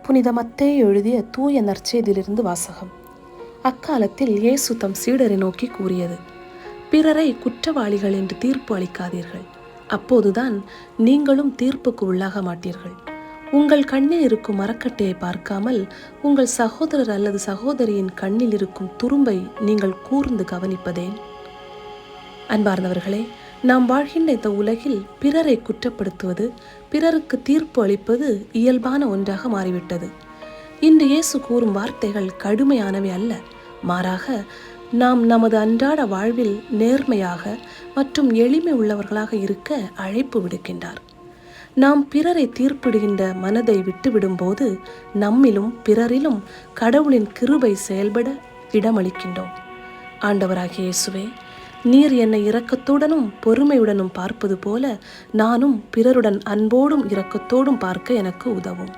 புனித மத்தேயு எழுதிய தூய நற்செய்தியிலிருந்து வாசகம். அக்காலத்தில் இயேசு தம் சீடரை நோக்கி கூறியது: பிறரை குற்றவாளிகள் என்று தீர்ப்பு அளிக்காதீர்கள், அப்போதுதான் நீங்களும் தீர்ப்புக்கு உள்ளாக மாட்டீர்கள். உங்கள் கண்ணில் இருக்கும் மரக்கட்டையை பார்க்காமல் உங்கள் சகோதரர் அல்லது சகோதரியின் கண்ணில் இருக்கும் துரும்பை நீங்கள் கூர்ந்து கவனிப்பதேன்? அன்பார்ந்தவர்களே, நாம் வாழ்கின்ற இந்த உலகில் பிறரை குற்றப்படுத்துவது, பிறருக்கு தீர்ப்பு அளிப்பது இயல்பான ஒன்றாக மாறிவிட்டது. இன்று இயேசு கூறும் வார்த்தைகள் கடுமையானவை அல்ல, மாறாக நாம் நமது அன்றாட வாழ்வில் நேர்மையாக மற்றும் எளிமை உள்ளவர்களாக இருக்க அழைப்பு விடுக்கின்றார். நாம் பிறரை தீர்ப்பிடுகின்ற மனதை விட்டுவிடும்போது நம்மிலும் பிறரிலும் கடவுளின் கிருபை செயல்பட இடமளிக்கின்றோம். ஆண்டவராகிய இயேசுவே, நீர் என்னை இரக்கத்துடனும் பொறுமையுடனும் பார்ப்பது போல நானும் பிறருடன் அன்போடும் இரக்கத்தோடும் பார்க்க எனக்கு உதவும்.